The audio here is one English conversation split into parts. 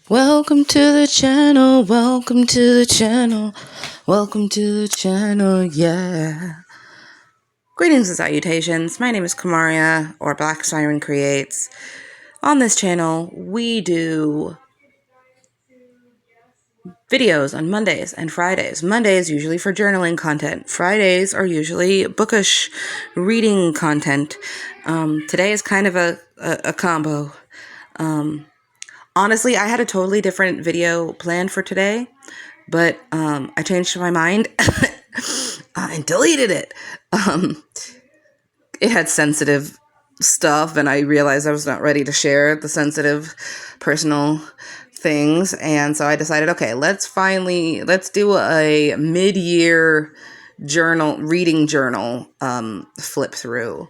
Welcome to the channel, welcome to the channel, welcome to the channel, yeah. Greetings and salutations, my name is Kamaria, or Black Siren Creates. On this channel, we do videos on Mondays and Fridays. Mondays usually for journaling content. Fridays are usually bookish reading content. Today is kind of a combo. Honestly, I had a totally different video planned for today, but I changed my mind and deleted it. It had sensitive stuff, and I realized I was not ready to share the sensitive personal things, and so I decided, okay, let's do a mid-year reading journal flip through.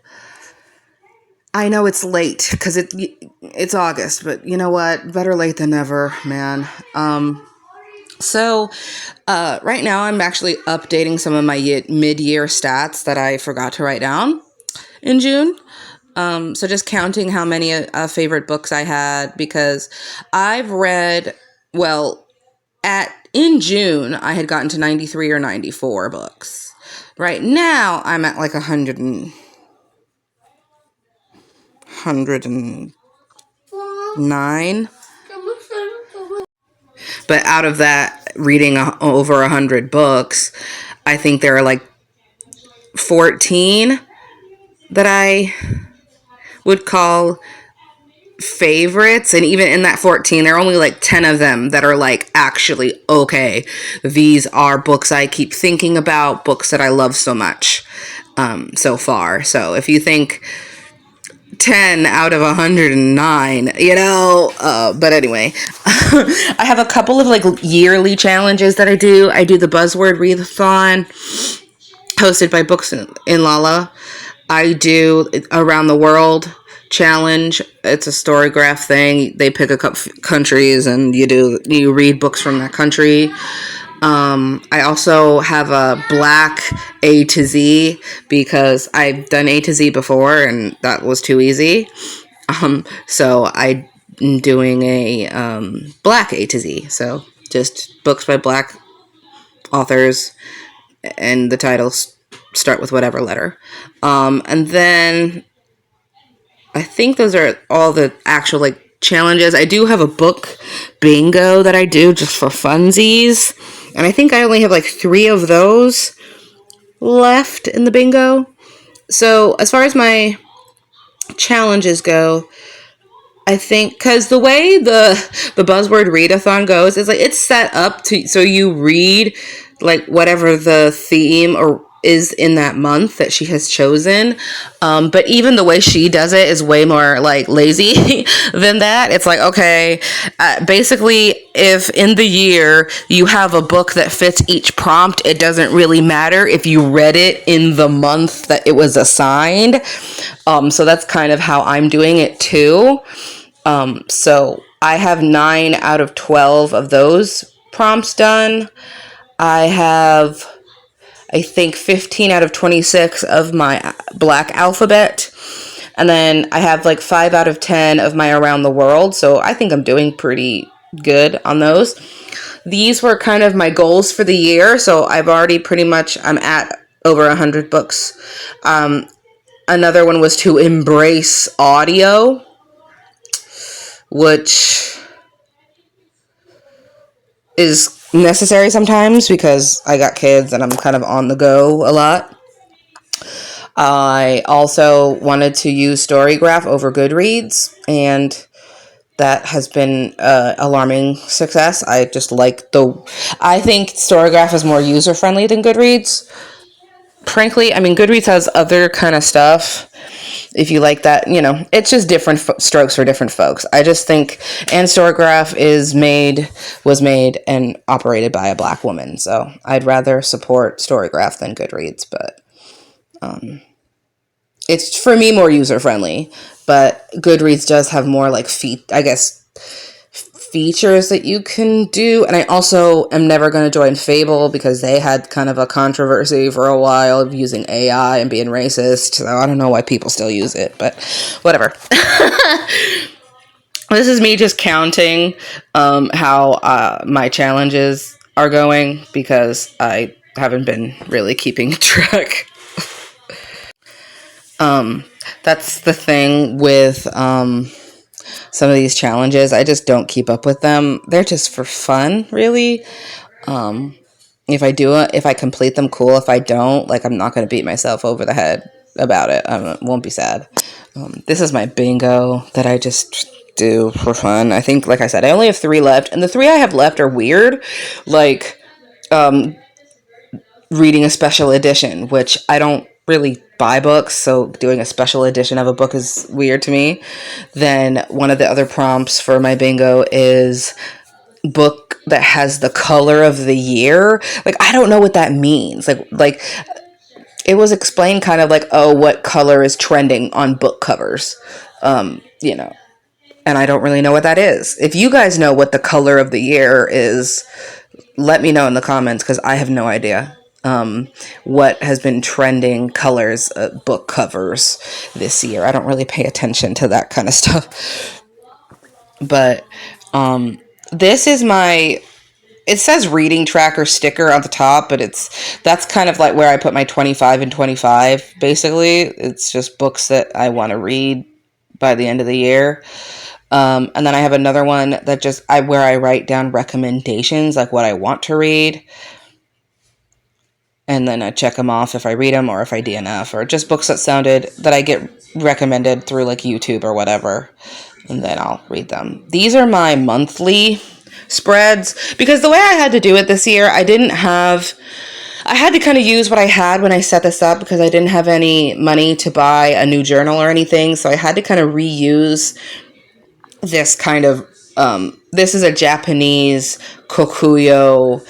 I know it's late because it's August, but you know what? Better late than never, man. So right now I'm actually updating some of my mid-year stats that I forgot to write down in June. So just counting how many favorite books I had, because I've read, in June, I had gotten to 93 or 94 books. Right now, I'm at like 109. But out of that, reading over 100 books, I think there are like 14 that I would call favorites, and even in that 14 there are only like 10 of them that are like actually okay, these are books I keep thinking about, books that I love so much so far. So if you think 10 out of 109, but anyway, I have a couple of like yearly challenges that I do the buzzword readathon hosted by Books in Lala. I do around the world challenge. It's a storygraph thing. They pick a couple countries and you read books from that country. I also have a Black A to Z because I've done A to Z before and that was too easy. So I'm doing a Black A to Z. So just books by Black authors, and the titles start with whatever letter. And then I think those are all the actual like challenges. I do have a book bingo that I do just for funsies, and I think I only have like 3 of those left in the bingo. So as far as my challenges go, I think because the way the buzzword readathon goes is like it's set up to so you read like whatever the theme or is in that month that she has chosen. But even the way she does it is way more like lazy than that. It's like, okay, basically if in the year you have a book that fits each prompt, it doesn't really matter if you read it in the month that it was assigned. So that's kind of how I'm doing it too. So I have 9 out of 12 of those prompts done. I have, I think, 15 out of 26 of my Black alphabet. And then I have like 5 out of 10 of my around the world. So I think I'm doing pretty good on those. These were kind of my goals for the year. So I've already I'm at over 100 books. Another one was to embrace audio, which is necessary sometimes because I got kids and I'm kind of on the go a lot. I also wanted to use Storygraph over Goodreads, and that has been alarming success. I think Storygraph is more user-friendly than Goodreads. Frankly, I mean, Goodreads has other kind of stuff. If you like that, it's just different strokes for different folks. I just think, and Storygraph was made and operated by a Black woman. So I'd rather support Storygraph than Goodreads, but it's for me more user friendly. But Goodreads does have more like features that you can do. And I also am never going to join Fable because they had kind of a controversy for a while of using AI and being racist. So I don't know why people still use it, but whatever. This is me just counting how my challenges are going because I haven't been really keeping track. That's the thing with some of these challenges. I just don't keep up with them. They're just for fun, really. If I do it, if I complete them, cool. If I don't, like, I'm not going to beat myself over the head about it. I won't be sad. This is my bingo that I just do for fun. I think, like I said, I only have 3 left, and the 3 I have left are weird. Like, reading a special edition, which I don't really buy books, so doing a special edition of a book is weird to me. Then one of the other prompts for my bingo is book that has the color of the year. Like, I don't know what that means. Like it was explained kind of like, oh, what color is trending on book covers. You know, and I don't really know what that is. If you guys know what the color of the year is, let me know in the comments, because I have no idea what has been trending colors, book covers this year. I don't really pay attention to that kind of stuff. But this is my, it says reading tracker sticker on the top, but that's kind of like where I put my 25 and 25. Basically, it's just books that I want to read by the end of the year. And then I have another one that where I write down recommendations, like what I want to read. And then I check them off if I read them or if I DNF, or just books that I get recommended through like YouTube or whatever. And then I'll read them. These are my monthly spreads, because the way I had to do it this year, I had to kind of use what I had when I set this up, because I didn't have any money to buy a new journal or anything. So I had to kind of reuse this kind of, this is a Japanese Kokuyo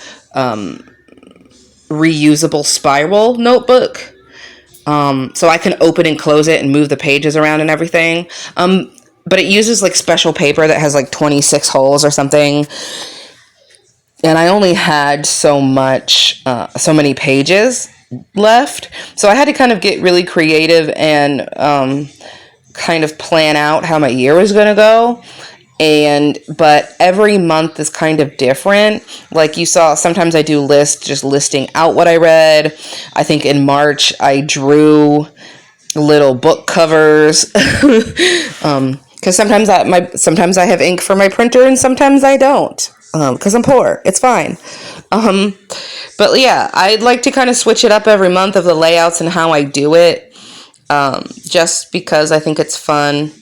reusable spiral notebook. So I can open and close it and move the pages around and everything. But it uses like special paper that has like 26 holes or something. And I only had so many pages left. So I had to kind of get really creative and kind of plan out how my year was going to go. But every month is kind of different. Like you saw, sometimes I do lists just listing out what I read. I think in March I drew little book covers. Because sometimes I have ink for my printer and sometimes I don't. Because I'm poor. It's fine. But yeah, I'd like to kind of switch it up every month of the layouts and how I do it. Just because I think it's fun.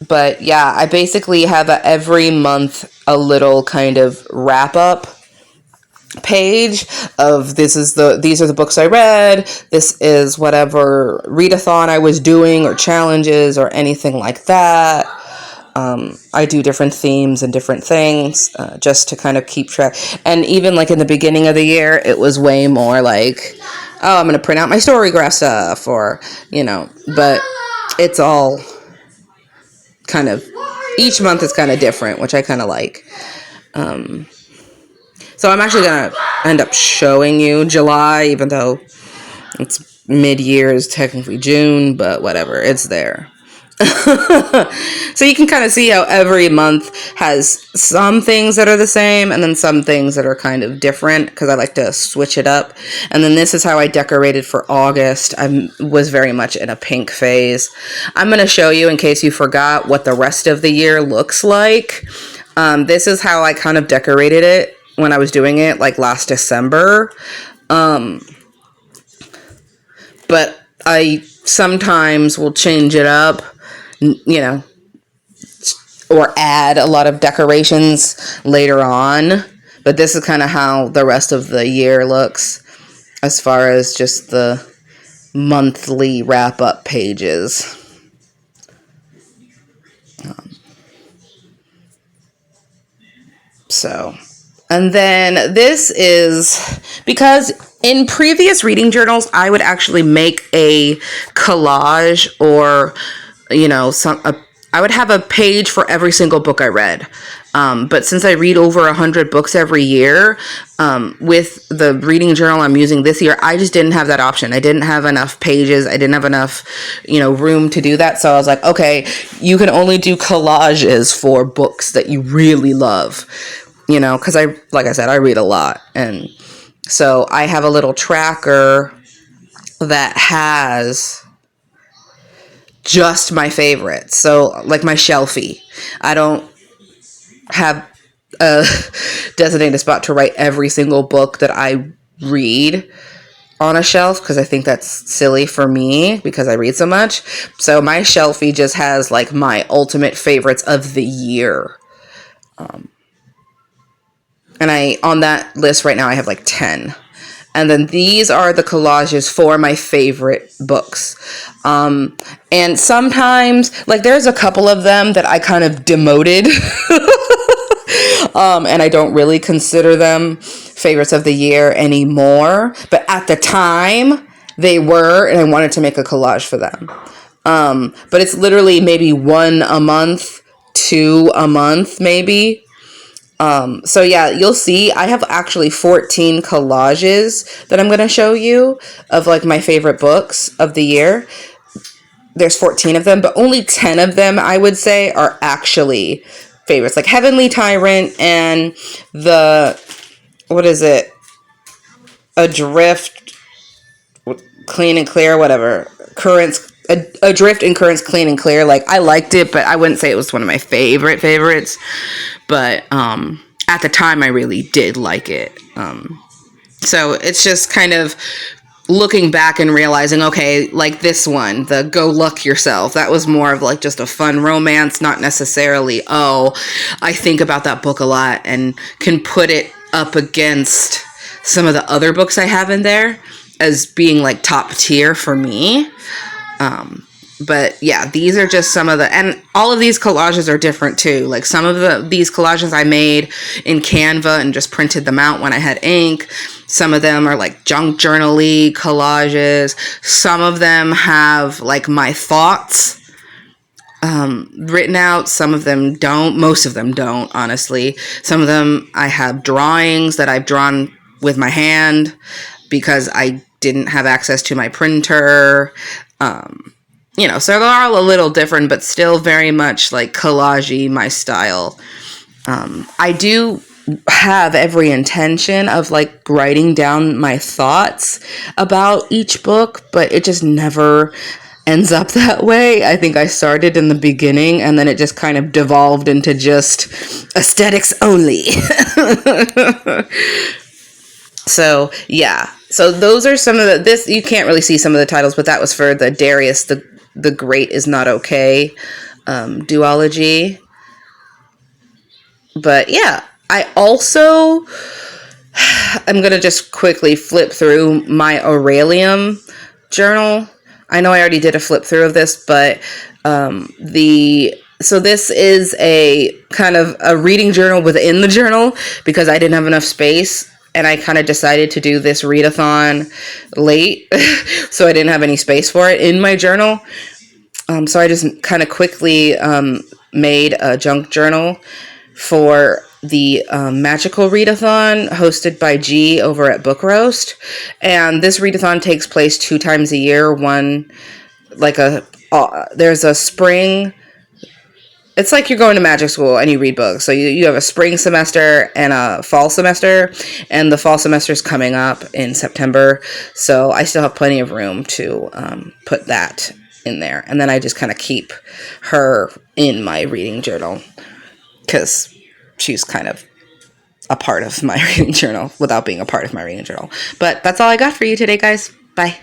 But yeah, I basically have every month a little kind of wrap up page of these are the books I read. This is whatever readathon I was doing or challenges or anything like that. I do different themes and different things just to kind of keep track. And even like in the beginning of the year, it was way more like, oh, I'm going to print out my Storygraph stuff, or, but it's all kind of, each month is kind of different, which I kind of like. So I'm actually going to end up showing you July, even though it's mid-year, is technically June, but whatever, it's there. So you can kind of see how every month has some things that are the same and then some things that are kind of different, because I like to switch it up. And then this is how I decorated for August. I was very much in a pink phase. I'm going to show you, in case you forgot, what the rest of the year looks like. This is how I kind of decorated it when I was doing it, like last December. But I sometimes will change it up, or add a lot of decorations later on. But this is kind of how the rest of the year looks, as far as just the monthly wrap-up pages. And then this is, because in previous reading journals, I would actually make a collage, or, I would have a page for every single book I read. But since I read over 100 books every year, with the reading journal I'm using this year, I just didn't have that option. I didn't have enough pages. I didn't have enough, room to do that. So I was like, okay, you can only do collages for books that you really love, because like I said, I read a lot. And so I have a little tracker that has just my favorites. So like my shelfie. I don't have a designated spot to write every single book that I read on a shelf, because I think that's silly for me because I read so much. So my shelfie just has like my ultimate favorites of the year. And on that list right now, I have like 10. And then these are the collages for my favorite books. And sometimes, like, there's a couple of them that I kind of demoted. And I don't really consider them favorites of the year anymore. But at the time, they were, and I wanted to make a collage for them. But it's literally maybe 1 a month, 2 a month, maybe. So yeah, you'll see I have actually 14 collages that I'm going to show you of like my favorite books of the year. There's 14 of them, but only 10 of them I would say are actually favorites. Like Heavenly Tyrant and what is it? Adrift, Clean and Clear, whatever. Adrift and Currents, Clean and Clear. Like, I liked it, but I wouldn't say it was one of my favorites. But at the time, I really did like it. So it's just kind of looking back and realizing, okay, like this one, the Go Luck Yourself, that was more of like just a fun romance, not necessarily, I think about that book a lot and can put it up against some of the other books I have in there as being like top tier for me. But yeah, these are just some of and all of these collages are different too. Like some of these collages I made in Canva and just printed them out when I had ink. Some of them are like junk journal-y collages. Some of them have like my thoughts written out. Some of them don't. Most of them don't, honestly. Some of them I have drawings that I've drawn with my hand because I didn't have access to my printer. So they're all a little different, but still very much like collage-y, my style. I do have every intention of like writing down my thoughts about each book, but it just never ends up that way. I think I started in the beginning and then it just kind of devolved into just aesthetics only. So yeah, so those are some of this, you can't really see some of the titles, but that was for the Darius the Great is Not Okay duology. But yeah, I also, I'm going to just quickly flip through my Aurelium journal. I know I already did a flip through of this, but so this is a kind of a reading journal within the journal because I didn't have enough space. And I kind of decided to do this readathon late, so I didn't have any space for it in my journal. So I just kind of quickly made a junk journal for the magical readathon hosted by G over at Book Roast. And this readathon takes place 2 times a year. One, like there's a spring. It's like you're going to magic school and you read books. So you have a spring semester and a fall semester. And the fall semester is coming up in September. So I still have plenty of room to put that in there. And then I just kind of keep her in my reading journal because she's kind of a part of my reading journal without being a part of my reading journal. But that's all I got for you today, guys. Bye.